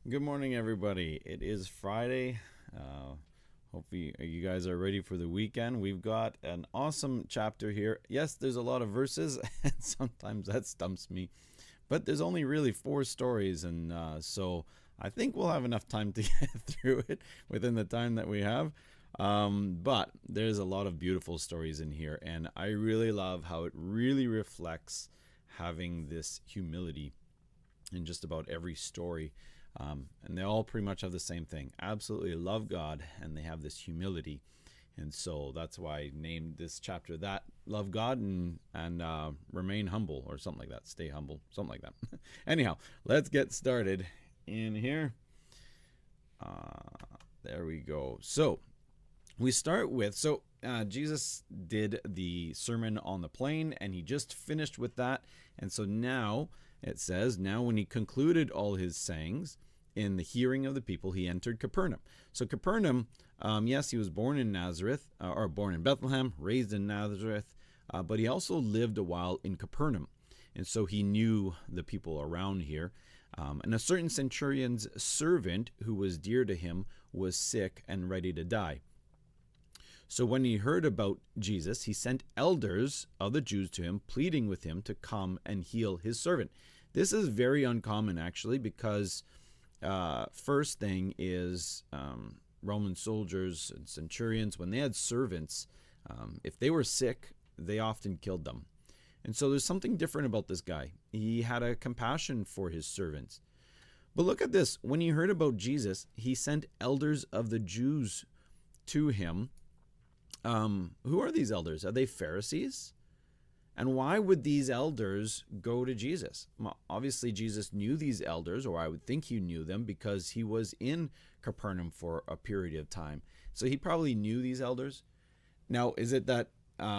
Good morning, everybody. It is Friday. Hopefully, you guys are ready for the weekend. We've got an awesome chapter here. Yes, there's a lot of verses, and sometimes that stumps me. But there's only really four stories, and so I think we'll have enough time to get through it within the time that we have. But there's a lot of beautiful stories in here, and I really love how it really reflects having this humility in just about every story. And they all pretty much have the same thing. Absolutely love God, and they have this humility. And so that's why I named this chapter that. Love God and remain humble, or something like that. Stay humble, something like that. Anyhow, let's get started in here. There we go. So we start with, Jesus did the Sermon on the Plain, and he just finished with that. And so now it says, now when he concluded all his sayings in the hearing of the people, he entered Capernaum. So Capernaum, yes, he was born in Nazareth, or born in Bethlehem, raised in Nazareth, but he also lived a while in Capernaum. And so he knew the people around here. And a certain centurion's servant who was dear to him was sick and ready to die. So when he heard about Jesus, he sent elders of the Jews to him, pleading with him to come and heal his servant. This is very uncommon, actually, because first thing is Roman soldiers and centurions, when they had servants, if they were sick, they often killed them. And so there's something different about this guy. He had a compassion for his servants. But look at this. When he heard about Jesus, he sent elders of the Jews to him. Who are these elders? Are they Pharisees? And why would these elders go to Jesus? Well, obviously, Jesus knew these elders, or I would think he knew them, because he was in Capernaum for a period of time. So he probably knew these elders. Now, is it that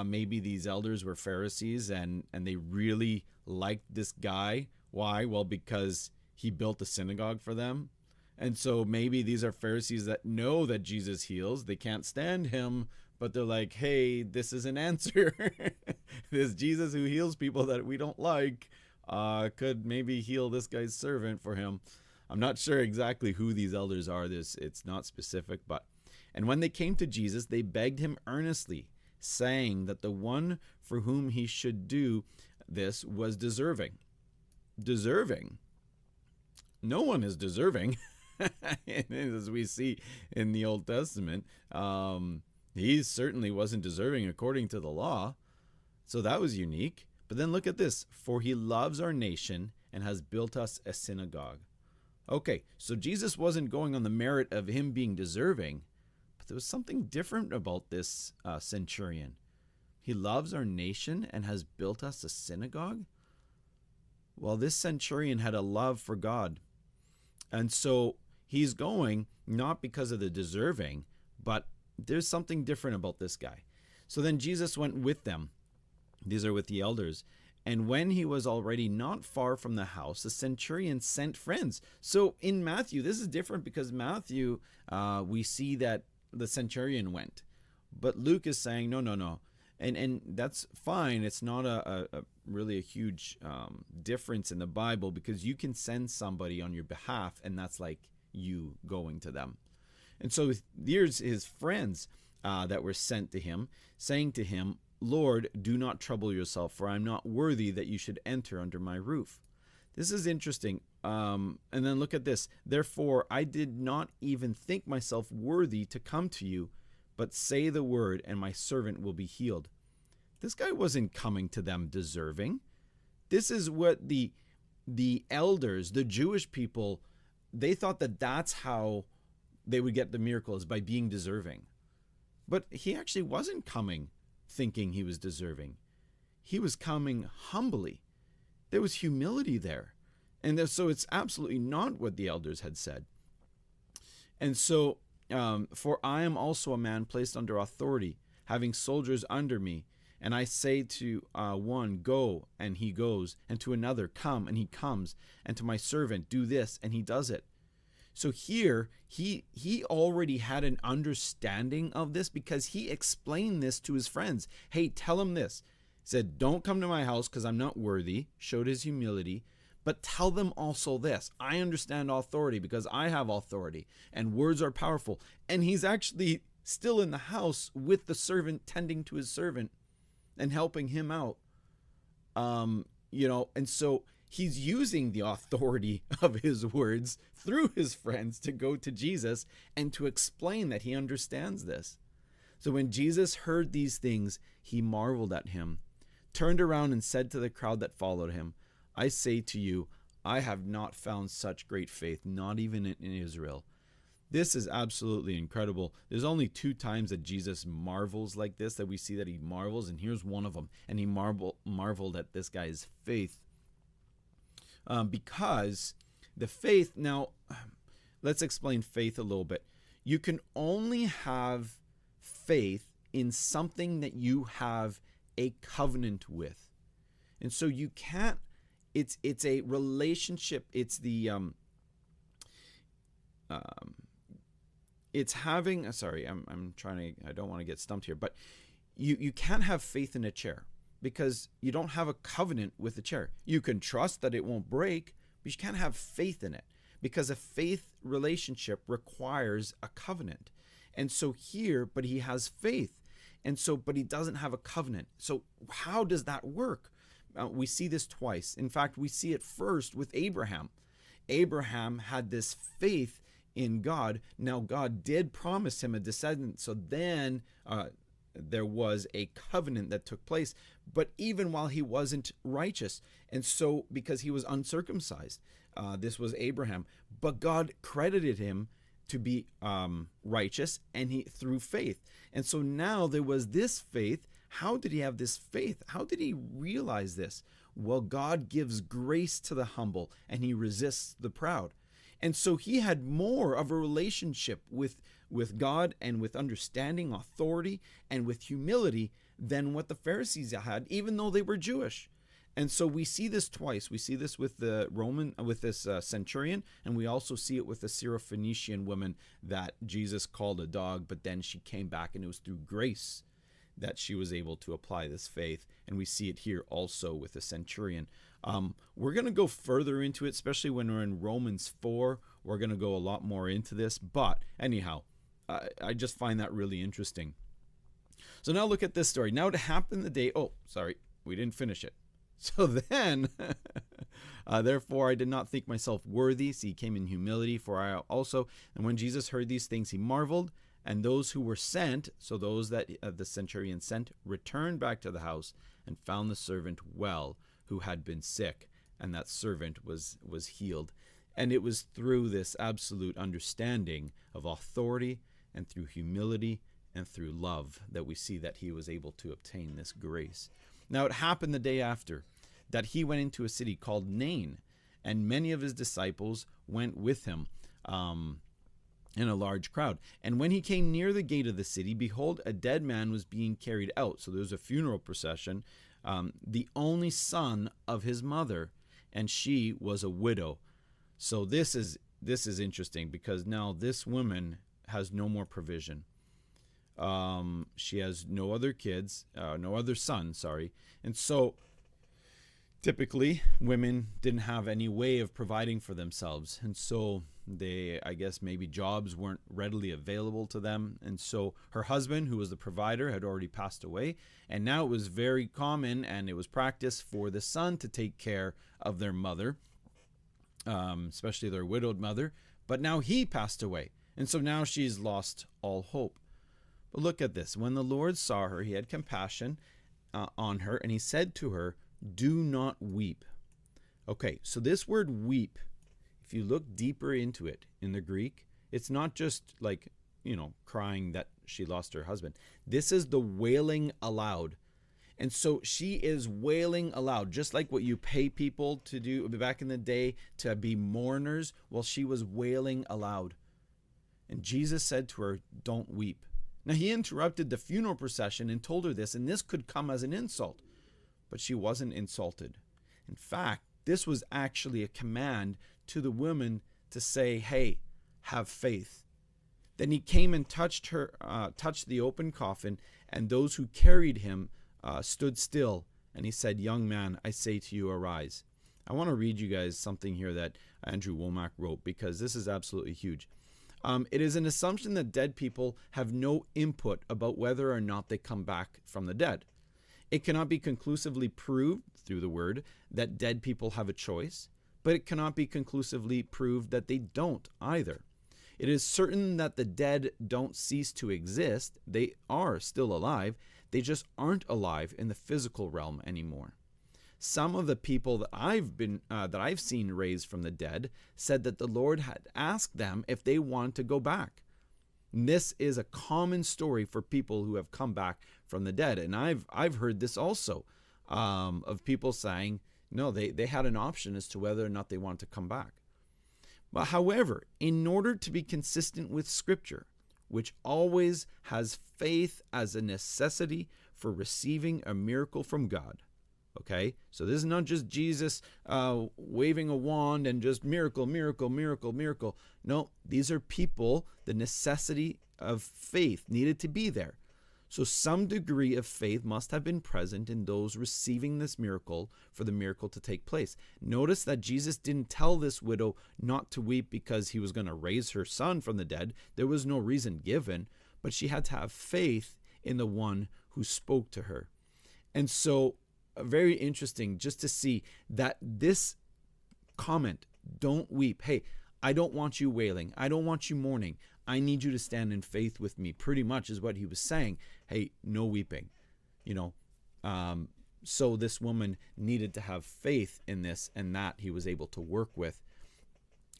maybe these elders were Pharisees and they really liked this guy? Why? Well, because he built a synagogue for them. And so maybe these are Pharisees that know that Jesus heals. They can't stand him, but they're like, hey, this is an answer. This Jesus who heals people that we don't like could maybe heal this guy's servant for him. I'm not sure exactly who these elders are. It's not specific. And when they came to Jesus, they begged him earnestly, saying that the one for whom he should do this was deserving. Deserving? No one is deserving. As we see in the Old Testament, he certainly wasn't deserving according to the law. So that was unique. But then look at this. For he loves our nation and has built us a synagogue. Okay, so Jesus wasn't going on the merit of him being deserving, but there was something different about this centurion. He loves our nation and has built us a synagogue. Well, this centurion had a love for God. And so he's going not because of the deserving, but there's something different about this guy. So then Jesus went with them. These are with the elders. And when he was already not far from the house, the centurion sent friends. So in Matthew, this is different, because Matthew, we see that the centurion went. But Luke is saying, no. And that's fine. It's not a really a huge difference in the Bible, because you can send somebody on your behalf, and that's like you going to them. And so here's his friends that were sent to him, saying to him, Lord, do not trouble yourself, for I am not worthy that you should enter under my roof. This is interesting. And then look at this. Therefore, I did not even think myself worthy to come to you, but say the word, and my servant will be healed. This guy wasn't coming to them deserving. This is what the elders, the Jewish people, they thought that that's how they would get the miracles, by being deserving. But he actually wasn't coming thinking he was deserving. He was coming humbly. There was humility there. And so it's absolutely not what the elders had said. And so, for I am also a man placed under authority, having soldiers under me. And I say to one, go, and he goes, and to another, come, and he comes, and to my servant, do this, and he does it. So here, he already had an understanding of this, because he explained this to his friends. Hey, tell him this. He said, don't come to my house because I'm not worthy, showed his humility, But tell them also this: I understand authority because I have authority, and words are powerful. And he's actually still in the house with the servant, tending to his servant and helping him out. And so he's using the authority of his words through his friends to go to Jesus and to explain that he understands this. So when Jesus heard these things, he marveled at him, turned around and said to the crowd that followed him, I say to you, I have not found such great faith, not even in Israel. This is absolutely incredible. There's only 2 times that Jesus marvels like this, that we see that he marvels, and here's one of them. And he marveled at this guy's faith. Because the faith, now let's explain faith a little bit. You can only have faith in something that you have a covenant with. And so you can't, it's a relationship. It's the, it's having, I'm trying to, I don't want to get stumped here, but you can't have faith in a chair because you don't have a covenant with the chair. You can trust that it won't break, but you can't have faith in it because a faith relationship requires a covenant. And so here, but he has faith. And so, but he doesn't have a covenant. So how does that work? We see this twice. In fact, we see it first with Abraham. Abraham had this faith in God. Now, God did promise him a descendant. So then there was a covenant that took place. But even while he wasn't righteous, and so because he was uncircumcised, this was Abraham. But God credited him to be righteous, and he through faith. And so now there was this faith. How did he have this faith? How did he realize this? Well, God gives grace to the humble, and he resists the proud. And so he had more of a relationship with God and with understanding, authority, and with humility than what the Pharisees had, even though they were Jewish. And so we see this twice. We see this with the with this centurion, and we also see it with the Syrophoenician woman that Jesus called a dog, but then she came back, and it was through grace that she was able to apply this faith. And we see it here also with the centurion. We're going to go further into it, especially when we're in Romans 4. We're going to go a lot more into this. But anyhow, I just find that really interesting. So now look at this story. Now it happened the day. Oh, sorry, we didn't finish it. So then, therefore I did not think myself worthy. So he came in humility, for I also. And when Jesus heard these things, he marveled. And those who were sent, so those that the centurion sent, returned back to the house and found the servant well, who had been sick. And that servant was healed. And it was through this absolute understanding of authority and through humility and through love that we see that he was able to obtain this grace. Now it happened the day after that he went into a city called Nain, and many of his disciples went with him in a large crowd. And when he came near the gate of the city, behold, a dead man was being carried out. So there was a funeral procession, the only son of his mother, and she was a widow. So this is interesting because now this woman has no more provision. She has no other kids, no other son, and so typically women didn't have any way of providing for themselves, and so they, I guess maybe jobs weren't readily available to them. And so her husband, who was the provider, had already passed away, and now it was very common and it was practice for the son to take care of their mother, especially their widowed mother. But now he passed away, and so now she's lost all hope. But look at this. When the Lord saw her, he had compassion on her, and he said to her, do not weep. Okay, so this word weep, if you look deeper into it in the Greek, it's not just like, crying that she lost her husband. This is the wailing aloud. And so she is wailing aloud, just like what you pay people to do back in the day to be mourners. Well, she was wailing aloud. And Jesus said to her, don't weep. Now, he interrupted the funeral procession and told her this, and this could come as an insult. But she wasn't insulted. In fact, this was actually a command to the woman to say, hey, have faith. Then he came and touched the open coffin, and those who carried him stood still. And he said, young man, I say to you, arise. I want to read you guys something here that Andrew Wommack wrote, because this is absolutely huge. It is an assumption that dead people have no input about whether or not they come back from the dead. It cannot be conclusively proved through the word that dead people have a choice, but it cannot be conclusively proved that they don't either. It is certain that the dead don't cease to exist. They are still alive. They just aren't alive in the physical realm anymore. Some of the people that I've seen raised from the dead said that the Lord had asked them if they want to go back. And this is a common story for people who have come back from the dead, and I've heard this also, of people saying no, they had an option as to whether or not they want to come back. But however, in order to be consistent with Scripture, which always has faith as a necessity for receiving a miracle from God. Okay, so this is not just Jesus waving a wand and just miracle, miracle, miracle, miracle. No, these are people, the necessity of faith needed to be there. So some degree of faith must have been present in those receiving this miracle for the miracle to take place. Notice that Jesus didn't tell this widow not to weep because he was going to raise her son from the dead. There was no reason given, but she had to have faith in the one who spoke to her. And so very interesting just to see that this comment, don't weep. Hey, I don't want you wailing. I don't want you mourning. I need you to stand in faith with me, pretty much is what he was saying. Hey, no weeping, so this woman needed to have faith in this, and that he was able to work with.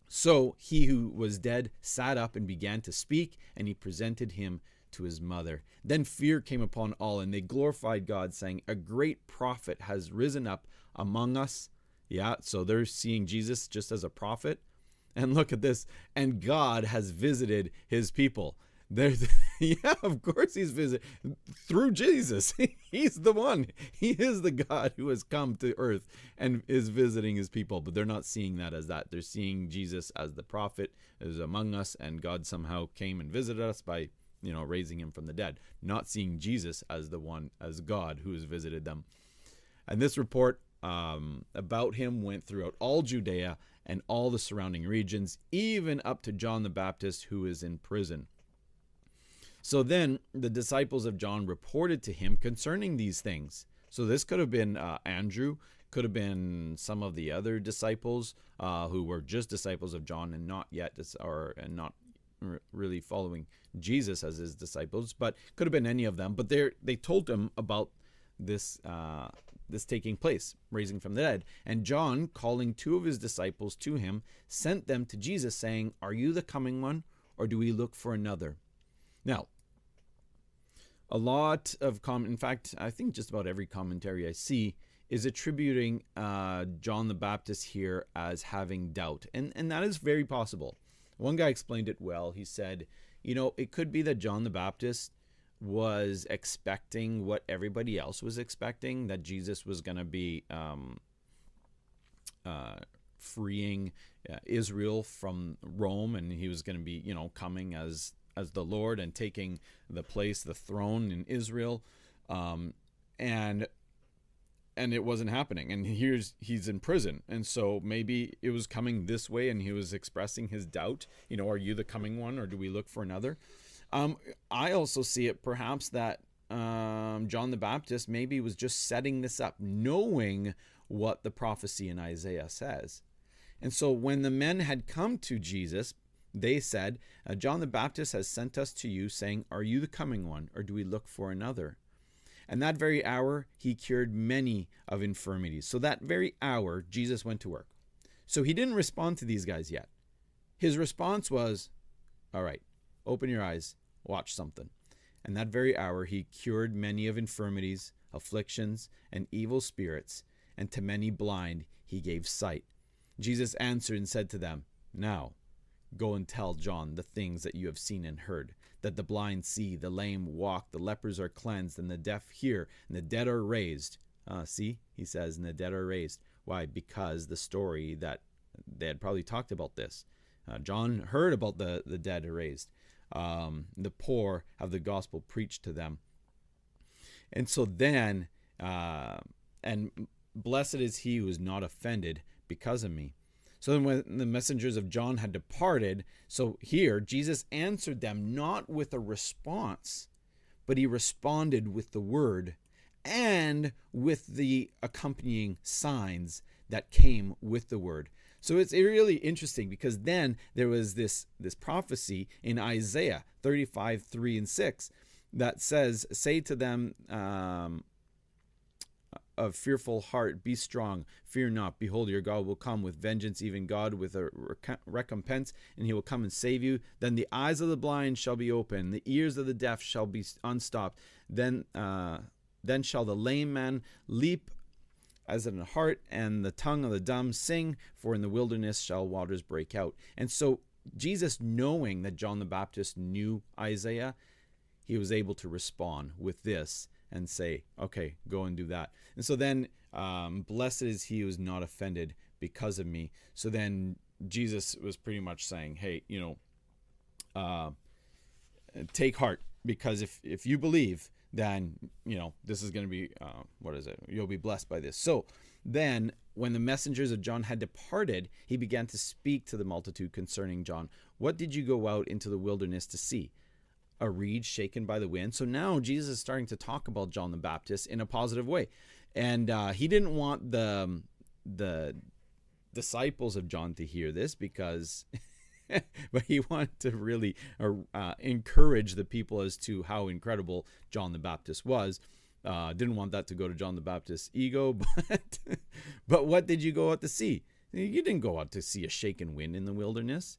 So he who was dead sat up and began to speak, and he presented him to his mother. Then fear came upon all, and they glorified God, saying, a great prophet has risen up among us. Yeah, so they're seeing Jesus just as a prophet. And look at this. And God has visited his people. Yeah, of course he's visited through Jesus. He's the one. He is the God who has come to earth and is visiting his people. But they're not seeing that as that. They're seeing Jesus as the prophet is among us, and God somehow came and visited us by raising him from the dead, not seeing Jesus as the one, as God who has visited them. And this report about him went throughout all Judea and all the surrounding regions, even up to John the Baptist, who is in prison. So then the disciples of John reported to him concerning these things. So this could have been Andrew, could have been some of the other disciples who were just disciples of John and not yet, and not really following Jesus as his disciples, but could have been any of them. But they told him about this taking place, raising from the dead. And John, calling two of his disciples to him, sent them to Jesus, saying, are you the coming one, or do we look for another? Now, a lot of in fact, I think just about every commentary I see is attributing John the Baptist here as having doubt. And that is very possible. One guy explained it well. He said, it could be that John the Baptist was expecting what everybody else was expecting, that Jesus was going to be freeing Israel from Rome, and he was going to be, coming as the Lord and taking the throne in Israel, and it wasn't happening. And he's in prison, and so maybe it was coming this way, and he was expressing his doubt. Are you the coming one, or do we look for another? I also see it perhaps that John the Baptist maybe was just setting this up, knowing what the prophecy in Isaiah says. And so when the men had come to Jesus, they said, John the Baptist has sent us to you, saying, are you the coming one, or do we look for another? And that very hour, he cured many of infirmities. So that very hour, Jesus went to work. So he didn't respond to these guys yet. His response was, all right, open your eyes, watch something. And that very hour, he cured many of infirmities, afflictions, and evil spirits, and to many blind he gave sight. Jesus answered and said to them, now go and tell John the things that you have seen and heard, that the blind see, the lame walk, the lepers are cleansed, and the deaf hear, and the dead are raised. See, he says, and the dead are raised. Why? Because the story that they had probably talked about this. John heard about the dead are raised. The poor have the gospel preached to them. And so then, and blessed is he who is not offended because of me. So then when the messengers of John had departed, so here Jesus answered them not with a response, but he responded with the word and with the accompanying signs that came with the word. So it's really interesting, because then there was this prophecy in Isaiah 35, 3 and 6 that says, say to them of fearful heart, be strong, fear not. Behold, your God will come with vengeance, even God with a recompense, and he will come and save you. Then the eyes of the blind shall be opened, the ears of the deaf shall be unstopped. Then shall the lame man leap as in a hart, and the tongue of the dumb sing, for in the wilderness shall waters break out. And so Jesus, knowing that John the Baptist knew Isaiah, he was able to respond with this and say, okay, go and do that. And so then, blessed is he who is not offended because of me. So then Jesus was pretty much saying, hey, take heart, because if you believe, then, this is going to be, you'll be blessed by this. So then when the messengers of John had departed, he began to speak to the multitude concerning John. What did you go out into the wilderness to see? A reed shaken by the wind. So now Jesus is starting to talk about John the Baptist in a positive way. And he didn't want the disciples of John to hear this, because but he wanted to really encourage the people as to how incredible John the Baptist was. Didn't want that to go to John the Baptist's ego, but what did you go out to see? You didn't go out to see a shaken wind in the wilderness,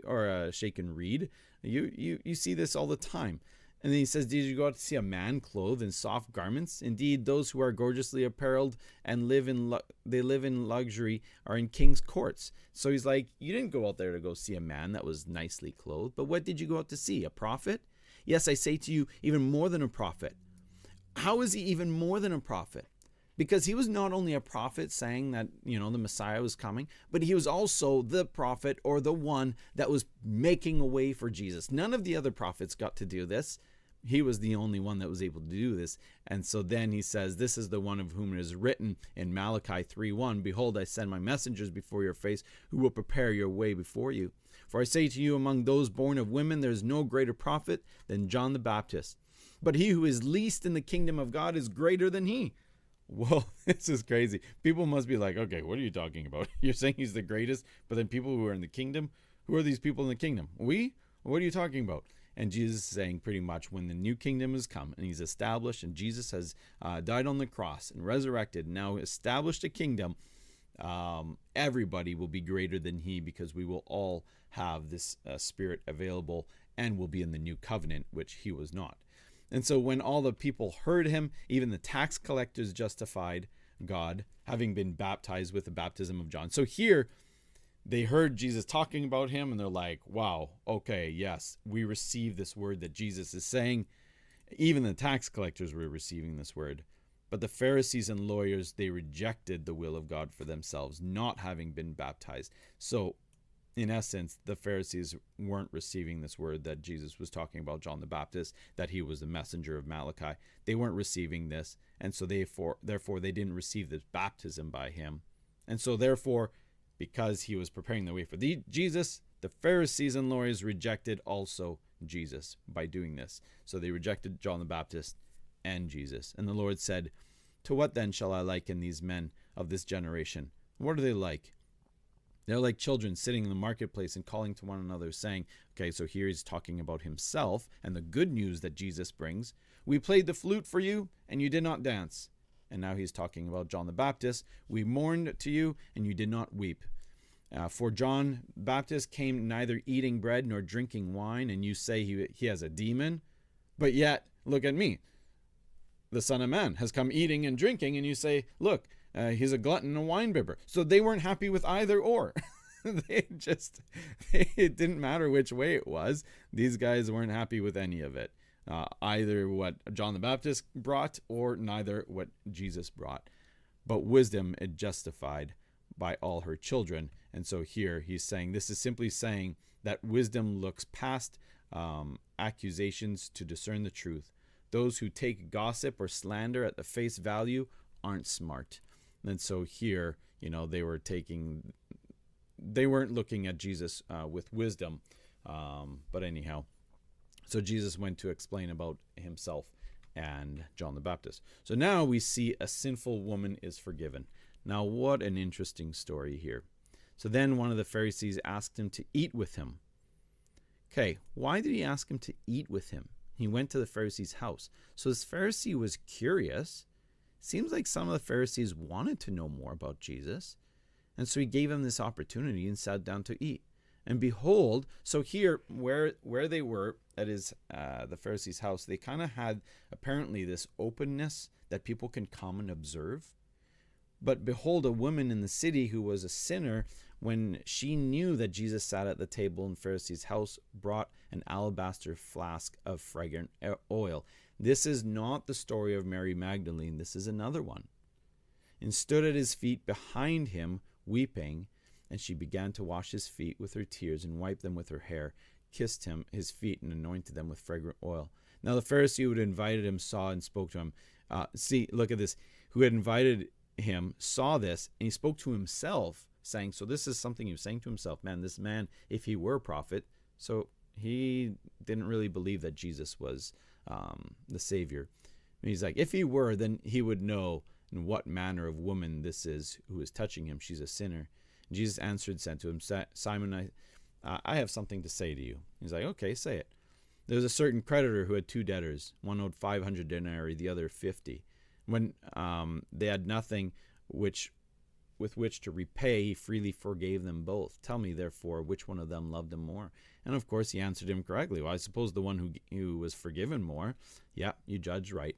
or a shaken reed. You see this all the time. And then he says, did you go out to see a man clothed in soft garments? Indeed, those who are gorgeously apparelled and live in luxury are in king's courts. So he's like, you didn't go out there to go see a man that was nicely clothed, but what did you go out to see? A prophet? Yes, I say to you, even more than a prophet. How is he even more than a prophet? Because he was not only a prophet saying that, the Messiah was coming, but he was also the prophet, or the one that was making a way for Jesus. None of the other prophets got to do this. He was the only one that was able to do this. And so then he says, this is the one of whom it is written in Malachi 3:1, behold, I send my messengers before your face, who will prepare your way before you. For I say to you, among those born of women, there is no greater prophet than John the Baptist. But he who is least in the kingdom of God is greater than he. Whoa, this is crazy. People must be like, okay, what are you talking about? You're saying he's the greatest, but then people who are in the kingdom, who are these people in the kingdom? We? What are you talking about? And Jesus is saying pretty much, when the new kingdom has come and he's established, and Jesus has died on the cross and resurrected, now established a kingdom, everybody will be greater than he, because we will all have this spirit available and will be in the new covenant, which he was not. And so when all the people heard him, even the tax collectors justified God, having been baptized with the baptism of John. So here they heard Jesus talking about him, and they're like, wow, okay, yes, we receive this word that Jesus is saying. Even the tax collectors were receiving this word. But the Pharisees and lawyers, they rejected the will of God for themselves, not having been baptized. So in essence, the Pharisees weren't receiving this word that Jesus was talking about John the Baptist, that he was the messenger of Malachi. They weren't receiving this, and so therefore they didn't receive this baptism by him. And so therefore, because he was preparing the way for Jesus, the Pharisees and lawyers rejected also Jesus by doing this. So they rejected John the Baptist and Jesus. And the Lord said, to what then shall I liken these men of this generation? What are they like? They're like children sitting in the marketplace and calling to one another, saying, okay, so here he's talking about himself and the good news that Jesus brings. We played the flute for you, and you did not dance. And now he's talking about John the Baptist. We mourned to you, and you did not weep. For John Baptist came neither eating bread nor drinking wine, and you say he has a demon. But yet, look at me. The Son of Man has come eating and drinking, and you say, look, he's a glutton and a winebibber. So they weren't happy with either or. It didn't matter which way it was. These guys weren't happy with any of it. Either what John the Baptist brought or neither what Jesus brought. But wisdom is justified by all her children. And so here he's saying, this is simply saying that wisdom looks past accusations to discern the truth. Those who take gossip or slander at the face value aren't smart. And so here, they weren't looking at Jesus with wisdom. But anyhow, so Jesus went to explain about himself and John the Baptist. So now we see a sinful woman is forgiven. Now, what an interesting story here. So then one of the Pharisees asked him to eat with him. Okay, why did he ask him to eat with him? He went to the Pharisee's house. So this Pharisee was curious. Seems like some of the Pharisees wanted to know more about Jesus. And so he gave him this opportunity and sat down to eat. And behold, so here where they were at the Pharisee's house, they kind of had apparently this openness that people can come and observe. But behold, a woman in the city who was a sinner, when she knew that Jesus sat at the table in the Pharisee's house, brought an alabaster flask of fragrant oil. This is not the story of Mary Magdalene. This is another one. And stood at his feet behind him, weeping. And she began to wash his feet with her tears and wiped them with her hair, kissed his feet and anointed them with fragrant oil. Now the Pharisee who had invited him saw and spoke to him. See, look at this. Who had invited him saw this, and he spoke to himself, saying, so this is something he was saying to himself, man, this man, if he were a prophet, so he didn't really believe that Jesus was the Savior. And he's like, if he were, then he would know in what manner of woman this is who is touching him. She's a sinner. And Jesus answered and said to him, Simon, I have something to say to you. He's like, okay, say it. There was a certain creditor who had two debtors. One owed 500 denarii, the other 50. When they had nothing with which to repay, he freely forgave them both. Tell me, therefore, which one of them loved him more? And of course, he answered him correctly. Well, I suppose the one who was forgiven more. Yeah, you judged right.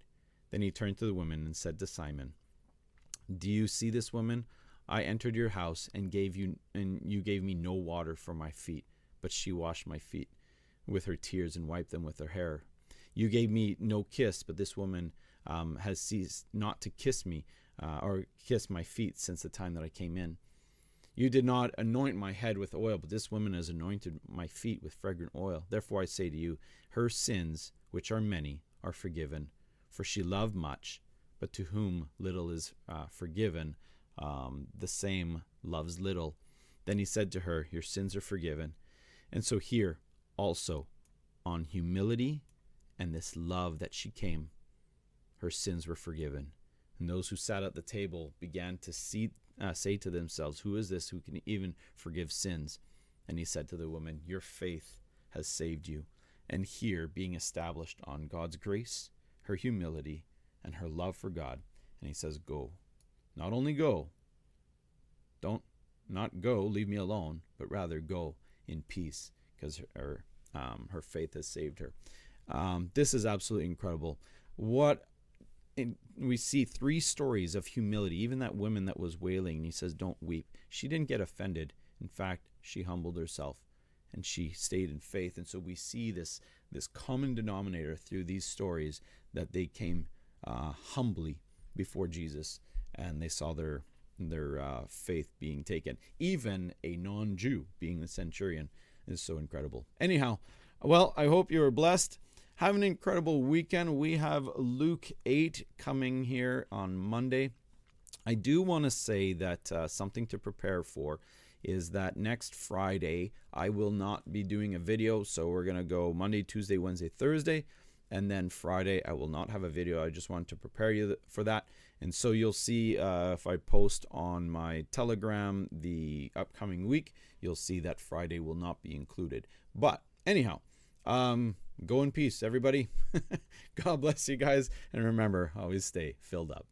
Then he turned to the woman and said to Simon, do you see this woman? I entered your house and you gave me no water for my feet, but she washed my feet with her tears and wiped them with her hair. You gave me no kiss, but this woman has ceased not to kiss me or kiss my feet since the time that I came in. You did not anoint my head with oil, but this woman has anointed my feet with fragrant oil. Therefore I say to you, her sins, which are many, are forgiven, for she loved much, but to whom little is forgiven, the same loves little. Then he said to her, your sins are forgiven. And so here also, on humility and this love that she came, her sins were forgiven. And those who sat at the table began to say to themselves, who is this who can even forgive sins? And he said to the woman, your faith has saved you. And here, being established on God's grace, her humility, and her love for God. And he says, go. Not only go, not go, leave me alone, but rather go in peace, because her faith has saved her. This is absolutely incredible. We see three stories of humility. Even that woman that was wailing, and he says, don't weep. She didn't get offended. In fact, she humbled herself and she stayed in faith. And so we see this common denominator through these stories, that they came humbly before Jesus and they saw their faith being taken. Even a non-Jew, being the centurion, is so incredible. Anyhow, well, I hope you were blessed. Have an incredible weekend. We have Luke 8 coming here on Monday. I do want to say that something to prepare for is that next Friday, I will not be doing a video. So we're going to go Monday, Tuesday, Wednesday, Thursday. And then Friday, I will not have a video. I just wanted to prepare you for that. And so you'll see if I post on my Telegram the upcoming week, you'll see that Friday will not be included. But anyhow, go in peace, everybody. God bless you guys. And remember, always stay filled up.